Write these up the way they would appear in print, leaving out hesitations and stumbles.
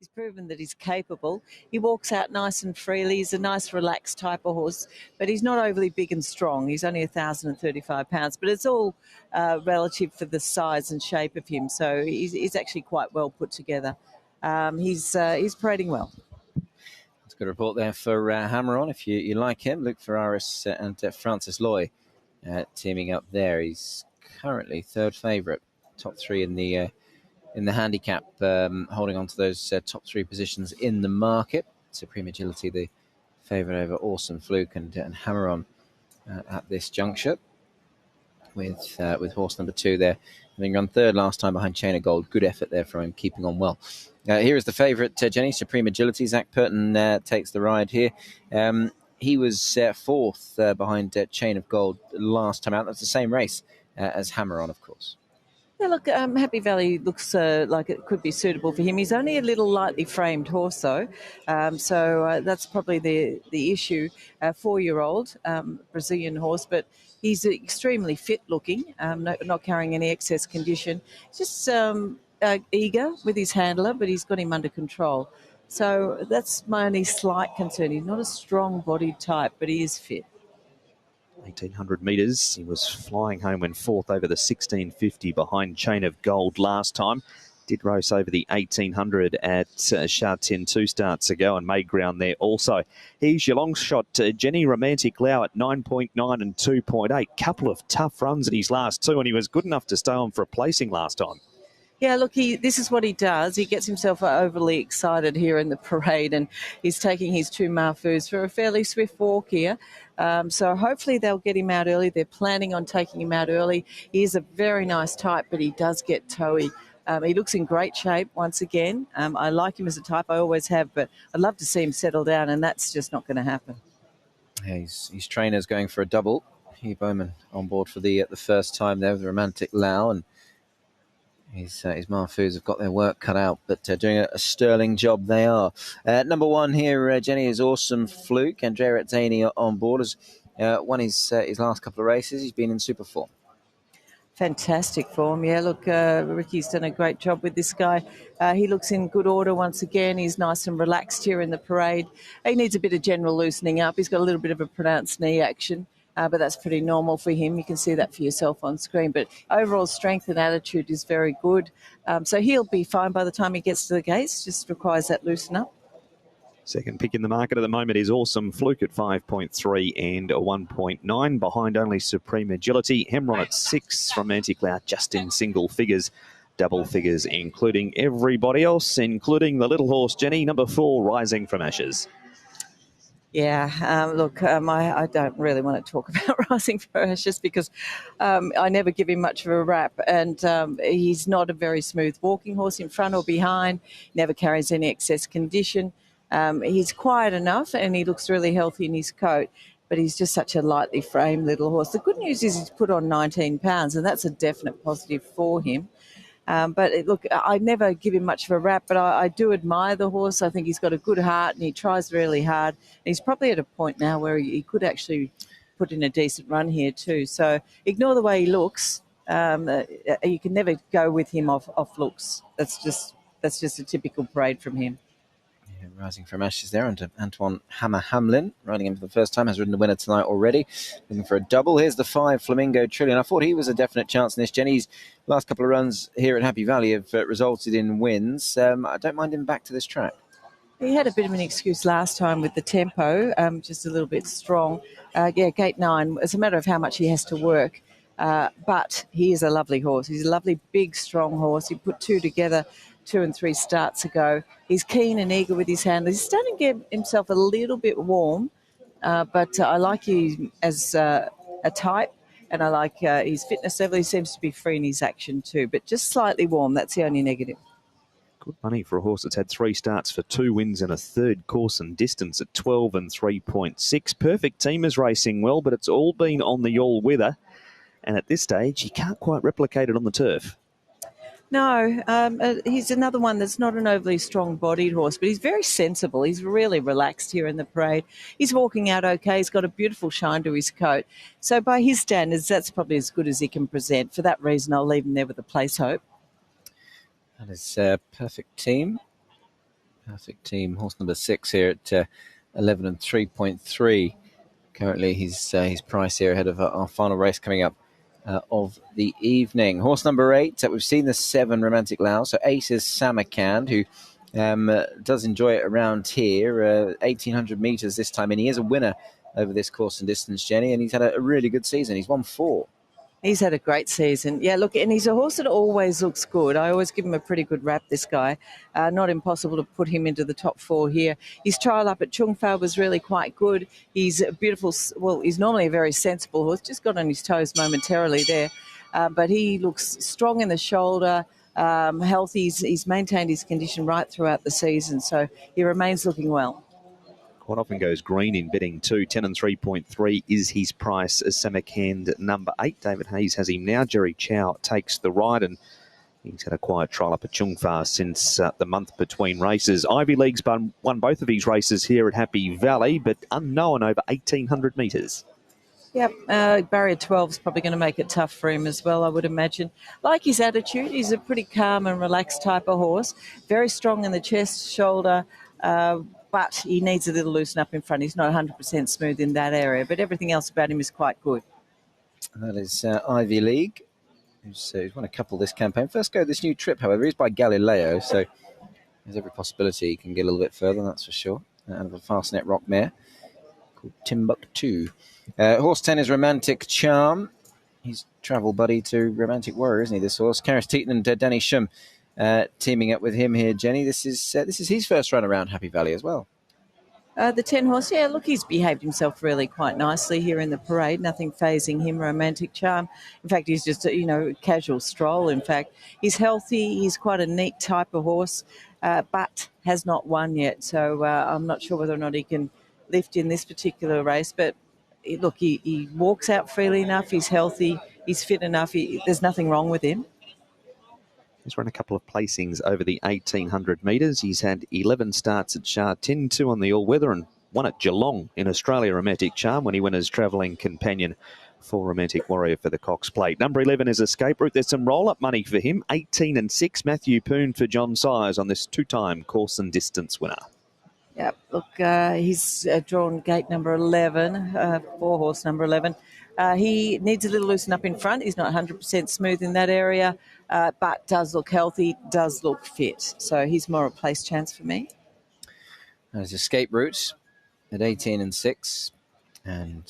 He's proven that he's capable. He walks out nice and freely. He's a nice, relaxed type of horse, but he's not overly big and strong. He's only 1,035 pounds, but it's all relative for the size and shape of him. So he's actually quite well put together. He's parading well. That's a good report there for Hammer On. If you like him, Luke Ferraris and Francis Loy teaming up there. He's currently third favourite, top three in the handicap, holding on to those top three positions in the market. Supreme Agility, the favourite over Awesome Fluke and Hammer On at this juncture. With horse number 2 there, having run third last time behind Chain of Gold. Good effort there from him, keeping on well. Here is the favourite, Jenny, Supreme Agility. Zach Purton takes the ride here. He was fourth behind Chain of Gold last time out. That's the same race as Hammer On, of course. Yeah, look, Happy Valley looks like it could be suitable for him. He's only a little lightly framed horse, though, so that's probably the issue. 4-year-old Brazilian horse, but he's extremely fit looking, not carrying any excess condition. Just eager with his handler, but he's got him under control. So that's my only slight concern. He's not a strong-bodied type, but he is fit. 1,800 metres. He was flying home when fourth over the 1,650 behind Chain of Gold last time. Did race over the 1,800 at Sha Tin 2 starts ago and made ground there also. Here's your long shot, Jenny Romantic Lau at 9.9 and 2.8. Couple of tough runs in his last two, and he was good enough to stay on for a placing last time. Yeah, look, this is what he does. He gets himself overly excited here in the parade, and he's taking his 2 Marfoos for a fairly swift walk here. So hopefully they'll get him out early. They're planning on taking him out early. He is a very nice type, but he does get toey. He looks in great shape once again. I like him as a type. I always have, but I'd love to see him settle down, and that's just not going to happen. Yeah, his trainer's going for a double. Hugh Bowman on board for the first time there with the Romantic Lau, and his Marfoos have got their work cut out, but doing a sterling job they are. Number 1 here, Jenny, is Awesome Fluke. Andrea Rezzani on board has won his last couple of races. He's been in super form. Fantastic form. Yeah, look, Ricky's done a great job with this guy. He looks in good order once again. He's nice and relaxed here in the parade. He needs a bit of general loosening up. He's got a little bit of a pronounced knee action. But that's pretty normal for him. You can see that for yourself on screen. But overall strength and attitude is very good. So he'll be fine by the time he gets to the gates. Just requires that loosen up. Second pick in the market at the moment is Awesome Fluke at 5.3 and 1.9. Behind only Supreme Agility. Hemron at 6. Romantic Lau just in single figures. Double figures, including everybody else, including the little horse, Jenny, number 4, Rising from Ashes. Yeah, look, I don't really want to talk about Rising from Ashes because I never give him much of a rap, and he's not a very smooth walking horse in front or behind, never carries any excess condition. He's quiet enough and he looks really healthy in his coat, but he's just such a lightly framed little horse. The good news is he's put on 19 pounds, and that's a definite positive for him. Look, I never give him much of a rap, but I do admire the horse. I think he's got a good heart and he tries really hard. And he's probably at a point now where he could actually put in a decent run here too. So ignore the way he looks. You can never go with him off looks. That's just a typical parade from him. Yeah, Rising from Ashes there, and Antoine Hammer-Hamlin riding him for the first time, has ridden the winner tonight already, looking for a double. Here's the 5 Flamingo Trillion. I thought he was a definite chance in this. Jenny's last couple of runs here at Happy Valley have resulted in wins. I don't mind him back to this track. He had a bit of an excuse last time with the tempo, just a little bit strong. Gate 9, it's a matter of how much he has to work. But he is a lovely horse. He's a lovely, big, strong horse. He put 2 together 2 and 3 starts ago. He's keen and eager with his handlers. He's starting to get himself a little bit warm, but I like him as a type, and I like his fitness level. He seems to be free in his action too, but just slightly warm. That's the only negative. Good money for a horse that's had 3 starts for 2 wins and a third course and distance at 12 and 3.6. Perfect Team is racing well, but it's all been on the all-weather. And at this stage, you can't quite replicate it on the turf. No, he's another one that's not an overly strong-bodied horse, but he's very sensible. He's really relaxed here in the parade. He's walking out okay. He's got a beautiful shine to his coat. So by his standards, that's probably as good as he can present. For that reason, I'll leave him there with a place hope. That is a Perfect Team. Perfect team. Horse number 6 here at 11 and 3.3. Currently, his price here ahead of our final race coming up of the evening. Horse number 8, we've seen the 7, Romantic Lao. So Ace is Samarkand, who does enjoy it around here. 1,800 metres this time, and he is a winner over this course and distance, Jenny, and he's had a really good season. He's won 4. He's had a great season. Yeah, look, and he's a horse that always looks good. I always give him a pretty good rap, this guy. Not impossible to put him into the top 4 here. His trial up at Chung Fa was really quite good. He's a beautiful, well, he's normally a very sensible horse, just got on his toes momentarily there. But he looks strong in the shoulder, healthy. He's maintained his condition right throughout the season, so he remains looking well. Quite often goes green in betting too. 10 and 3.3 is his price as Samarkand number 8. David Hayes has him now. Jerry Chow takes the ride, and he's had a quiet trial up at Chung Fa since the month between races. Ivy League's won both of his races here at Happy Valley, but unknown over 1,800 metres. Yep, barrier 12 is probably going to make it tough for him as well, I would imagine. Like his attitude, he's a pretty calm and relaxed type of horse. Very strong in the chest, shoulder, but he needs a little loosen up in front. He's not 100% smooth in that area, but everything else about him is quite good. That is Ivy League, who's won a couple this campaign. First go this new trip, however, is by Galileo, so there's every possibility he can get a little bit further, that's for sure. Out of a Fastnet Rock mare called Timbuktu. Horse 10 is Romantic Charm. He's travel buddy to Romantic Warrior, isn't he, this horse? Karis Teaton and Danny Shum teaming up with him here, Jenny. This is his first run around Happy Valley as well. The 10 horse, yeah, look, he's behaved himself really quite nicely here in the parade. Nothing phasing him, Romantic Charm. In fact, he's just, a casual stroll, in fact. He's healthy. He's quite a neat type of horse, but has not won yet. So I'm not sure whether or not he can lift in this particular race. But, look, he walks out freely enough. He's healthy. He's fit enough. There's nothing wrong with him. He's run a couple of placings over the 1,800 metres. He's had 11 starts at Sha Tin, 2 on the all-weather, and 1 at Geelong in Australia, Romantic Charm, when he went as travelling companion for Romantic Warrior for the Cox Plate. Number 11 is Escape Route. There's some roll-up money for him. 18 and 6. Matthew Poon for John Sires on this 2-time course and distance winner. Yep, look, he's drawn gate number 11, 4-horse number 11. He needs a little loosen up in front. He's not 100% smooth in that area, but does look healthy, does look fit. So he's more a place chance for me. There's Escape Route at 18 and 6. And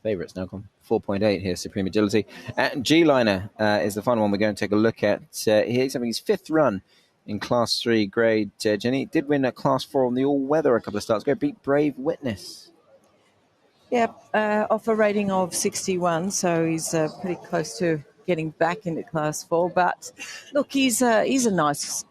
favourites now gone 4.8 here, Supreme Agility. And G-Liner is the final one we're going to take a look at. He's having his 5th run in Class 3 grade. Jenny did win a Class 4 on the all-weather a couple of starts ago. Beat Brave Witness. Yep, off a rating of 61, so he's pretty close to getting back into Class 4. But look, he's a nice,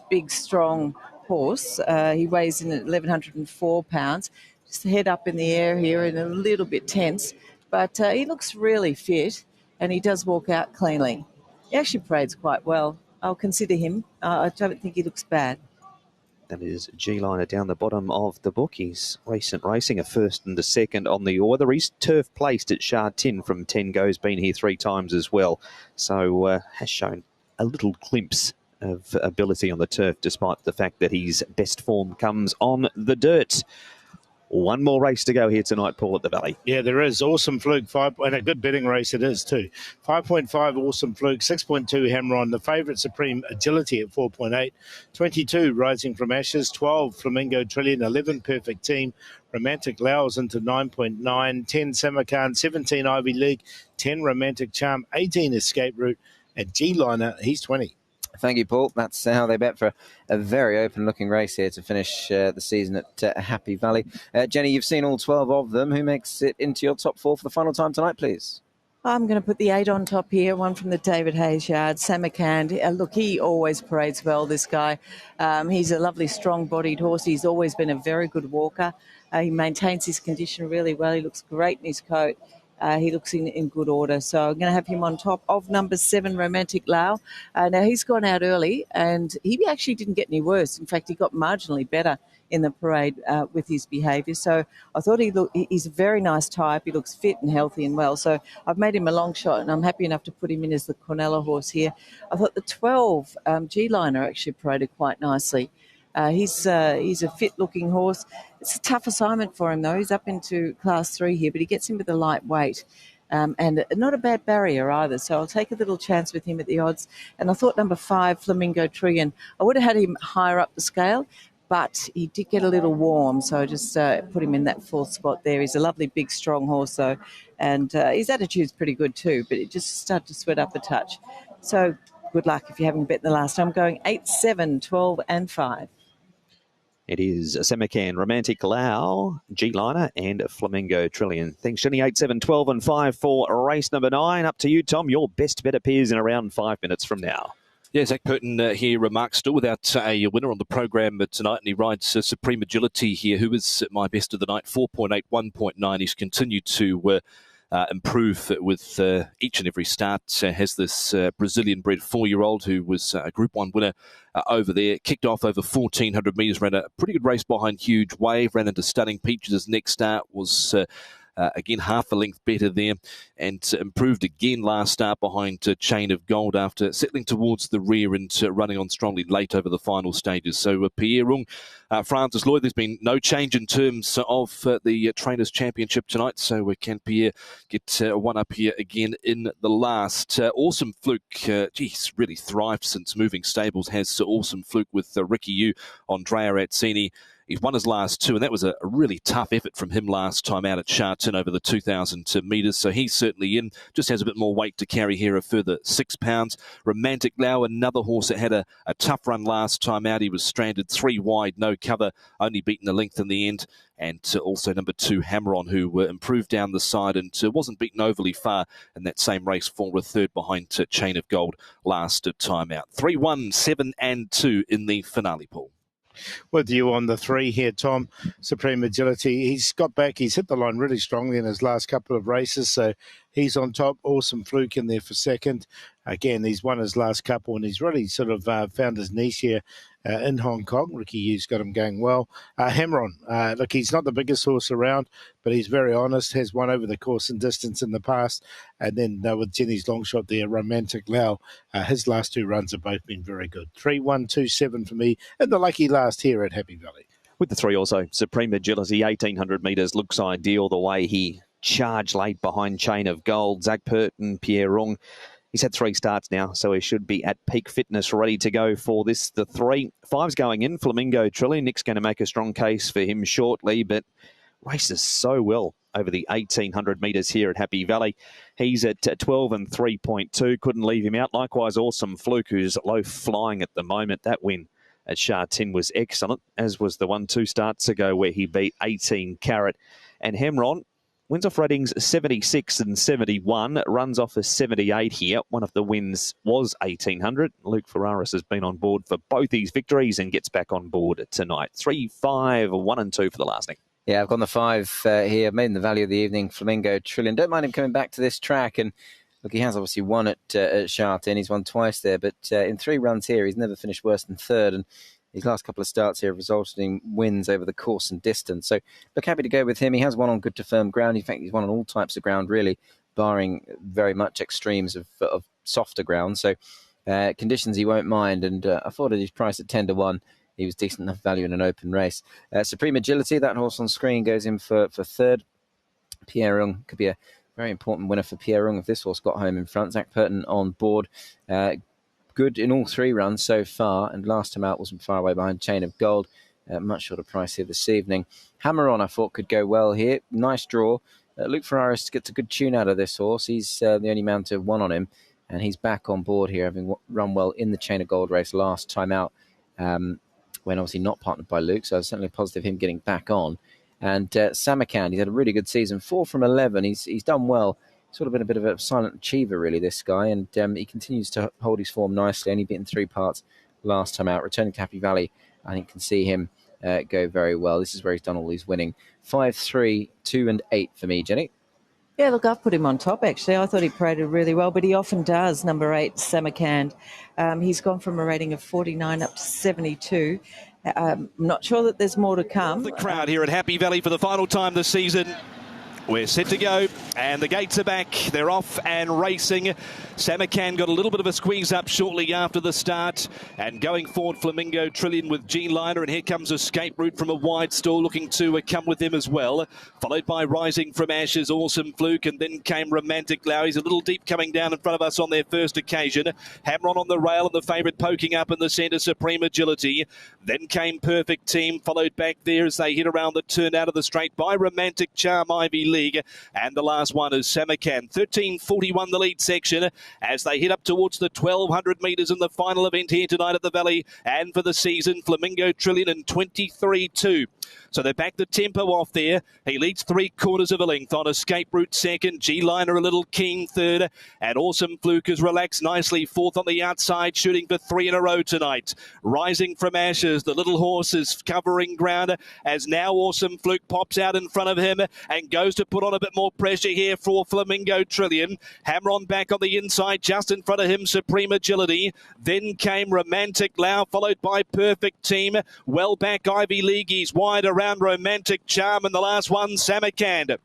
big, strong horse. He weighs in at 1,104 pounds. Just head up in the air here and a little bit tense. But he looks really fit, and he does walk out cleanly. He actually parades quite well. I'll consider him. I don't think he looks bad. That is G-Liner down the bottom of the book. He's recent racing, a 1st and a 2nd on the order. He's turf placed at Sha Tin from 10 goes, been here 3 times as well. So has shown a little glimpse of ability on the turf, despite the fact that his best form comes on the dirt. One more race to go here tonight, Paul, at the Valley. Yeah, there is. Awesome Fluke, 5, and a good betting race it is too. 5.5 Awesome Fluke, 6.2 Hammer-On, the favourite Supreme Agility at 4.8, 22 Rising from Ashes, 12 Flamingo Trillion, 11 Perfect Team, Romantic Laos into 9.9, 10 Samarkand, 17 Ivy League, 10 Romantic Charm, 18 Escape Route, and G-Liner, he's 20. Thank you, Paul. That's how they bet for a very open-looking race here to finish the season at Happy Valley. Jenny, you've seen all 12 of them. Who makes it into your top 4 for the final time tonight, please? I'm going to put the 8 on top here, one from the David Hayes yard, Samarkand. Look, he always parades well, this guy. He's a lovely, strong-bodied horse. He's always been a very good walker. He maintains his condition really well. He looks great in his coat. He looks in good order. So I'm going to have him on top of number 7, Romantic Lao. Now, he's gone out early, and he actually didn't get any worse. In fact, he got marginally better in the parade with his behaviour. So I thought he's a very nice type. He looks fit and healthy and well. So I've made him a long shot, and I'm happy enough to put him in as the Cornella horse here. I thought the 12 G-Liner actually paraded quite nicely. He's a fit-looking horse. It's a tough assignment for him, though. He's up into Class 3 here, but he gets in with a light weight. And not a bad barrier either, so I'll take a little chance with him at the odds. And I thought number 5, Flamingo Trillion, I would have had him higher up the scale, but he did get a little warm, so I just put him in that 4th spot there. He's a lovely, big, strong horse, though, and his attitude's pretty good too, but it just started to sweat up a touch. So good luck if you haven't bet the last time. I'm going 8, 7, 12 and 5. It is Semacan, Romantic Lau, G-Liner and Flamingo Trillion. Thanks, Jenny. 8, 7, 12 and 5 for race number 9. Up to you, Tom. Your best bet appears in around 5 minutes from now. Yeah, Zach Purton here remarks still without a winner on the program tonight, and he rides Supreme Agility here, who is my best of the night, 4.8, 1.9. He's continued to improve with each and every start. Has this Brazilian-bred 4-year-old who was a Group 1 winner over there. Kicked off over 1,400 metres, ran a pretty good race behind Huge Wave, ran into Stunning Peaches. His next start was again half a length better there, and improved again last start behind Chain of Gold after settling towards the rear and running on strongly late over the final stages. So Pierre Rung, Francis Lloyd, there's been no change in terms of the Trainers' Championship tonight, so can Pierre get one up here again in the last. Awesome Fluke, geez, really thrived since moving stables, has Awesome Fluke with Ricky Yu, Andrea Atzini. He's won his last 2, and that was a really tough effort from him last time out at Sha Tin over the 2,000 metres. So he's certainly in. Just has a bit more weight to carry here, a further 6 pounds. Romantic Lau, another horse that had a tough run last time out. He was stranded 3 wide, no cover, only beaten the length in the end. And also number 2, Hammer On, who improved down the side and wasn't beaten overly far in that same race for a third behind Chain of Gold last time out. 3, 1, 7 and 2 in the finale pool. With you on the 3 here, Tom. Supreme Agility. He's got back. He's hit the line really strongly in his last couple of races, so he's on top. Awesome Fluke in there for second. Again, he's won his last couple, and he's really sort of found his niche here in Hong Kong. Ricky Yu's got him going well. Hamron, look, he's not the biggest horse around, but he's very honest, has won over the course and distance in the past. And then with Jenny's long shot there, Romantic Lau, his last 2 runs have both been very good. 3, 1, 2, 7 for me, and the lucky last here at Happy Valley. With the 3 also, Supreme Agility, 1,800 metres, looks ideal the way he charged late behind Chain of Gold. Zach Purton, Pierre Rung. He's had 3 starts now, so he should be at peak fitness, ready to go for this. The 3, 5's going in. Flamingo Trillion. Nick's going to make a strong case for him shortly, but races so well over the 1,800 metres here at Happy Valley. He's at 12 and 3.2. Couldn't leave him out. Likewise, Awesome Fluke, who's low flying at the moment. That win at Sha Tin was excellent, as was the one 2 starts ago where he beat 18 Carat. And Hamron wins off ratings 76 and 71, runs off a 78 here. One of the wins was 1,800. Luke Ferraris has been on board for both these victories and gets back on board tonight. 3, 5, 1 and 2 for the last thing. Yeah, I've got the 5 here, made in the value of the evening, Flamingo Trillion. Don't mind him coming back to this track. And look, he has obviously won at Sha Tin. He's won twice there, but in 3 runs here, he's never finished worse than 3rd. And his last couple of starts here have resulted in wins over the course and distance. So look, happy to go with him. He has won on good to firm ground. In fact, he's won on all types of ground, really, barring very much extremes of softer ground. So conditions he won't mind. And I thought at his price at 10 to 1, he was decent enough value in an open race. Supreme Agility, that horse on screen, goes in for 3rd. Pierre Rung could be a very important winner for Pierre Rung if this horse got home in front. Zach Purton on board. Good in all 3 runs so far, and last time out wasn't far away behind Chain of Gold. Much shorter price here this evening. Hammer On, I thought, could go well here. Nice draw. Luke Ferraris gets a good tune out of this horse. He's the only man to have won on him, and he's back on board here, having run well in the Chain of Gold race last time out, when obviously not partnered by Luke, so I was certainly positive him getting back on. And Samarkand, he's had a really good season, 4 from 11. He's done well. Sort of been a bit of a silent achiever, really, this guy, and he continues to hold his form nicely. Only beaten 3 parts last time out. Returning to Happy Valley, I think can see him go very well. This is where he's done all his winning. 5, 3, 2 and 8 for me, Jenny. Yeah, look, I've put him on top, actually. I thought he paraded really well, but he often does, number 8, Samarkand. He's gone from a rating of 49 up to 72. I'm not sure that there's more to come. The crowd here at Happy Valley for the final time this season. We're set to go, and the gates are back. They're off and racing. Samarkand got a little bit of a squeeze up shortly after the start. And going forward, Flamingo Trillion with G-Liner. And here comes Escape Route from a wide stall, looking to come with them as well. Followed by Rising from Ashes, Awesome Fluke. And then came Romantic Lau. He's a little deep coming down in front of us on their first occasion. Hammer on the rail, and the favourite poking up in the centre, Supreme Agility. Then came Perfect Team, followed back there as they hit around the turn out of the straight by Romantic Charm, Ivy League. And the last one is Samarkand. 13:41 the lead section as they hit up towards the 1,200 metres in the final event here tonight at the Valley. And for the season, Flamingo Trillion in 23.2. So they back the tempo off there. He leads 3/4 of a length on Escape Route second. G-Liner a little keen third. And Awesome Fluke has relaxed nicely fourth on the outside, shooting for 3 in a row tonight. Rising from Ashes, the little horse is covering ground as now Awesome Fluke pops out in front of him and goes to put on a bit more pressure here for Flamingo Trillion. Hammer on back on the inside, just in front of him, Supreme Agility. Then came Romantic Lau, followed by Perfect Team. Well back, Ivy League. He's wide around Romantic Charm, and the last one, Samarkand.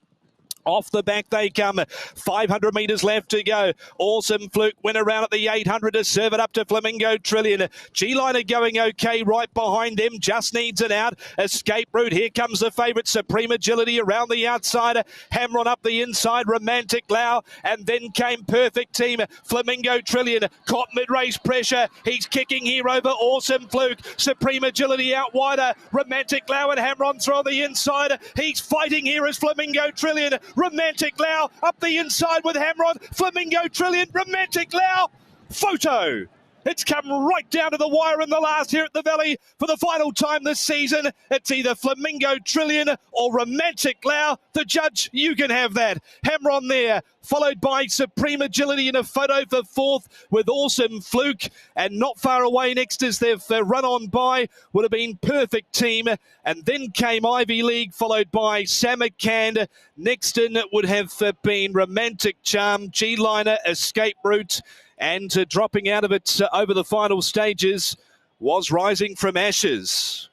Off the back they come. 500 metres left to go. Awesome Fluke went around at the 800 to serve it up to Flamingo Trillion. G-Liner going okay right behind them. Just needs it out. Escape Route. Here comes the favourite, Supreme Agility around the outside. Hammer on up the inside, Romantic Lau. And then came Perfect Team. Flamingo Trillion caught mid-race pressure. He's kicking here over Awesome Fluke. Supreme Agility out wider. Romantic Lau and Hammer on through the inside. He's fighting here as Flamingo Trillion. Romantic Lau up the inside with Hammer on. Flamingo Trillion, Romantic Lau. Photo. It's come right down to the wire in the last here at the Valley for the final time this season. It's either Flamingo Trillion or Romantic Lau. The judge, you can have that. Hammer on there, followed by Supreme Agility in a photo for fourth with Awesome Fluke. And not far away next as they've run on by would have been Perfect Team. And then came Ivy League, followed by Samarkand. Next in would have been Romantic Charm, G-Liner, Escape Route. And dropping out of it over the final stages was Rising from Ashes.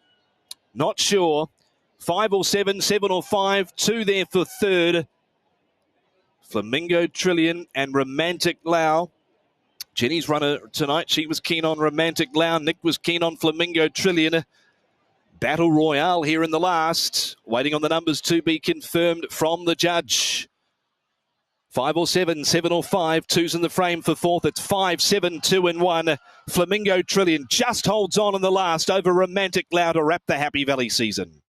Not sure. 5 or 7, 7 or 5, 2 there for third. Flamingo Trillion and Romantic Lau. Jenny's runner tonight, she was keen on Romantic Lau. Nick was keen on Flamingo Trillion. Battle Royale here in the last. Waiting on the numbers to be confirmed from the judge. 5 or 7, 7 or 5, 2's in the frame for fourth. It's 5, 7, 2 and 1. Flamingo Trillion just holds on in the last over Romantic Lau to wrap the Happy Valley season.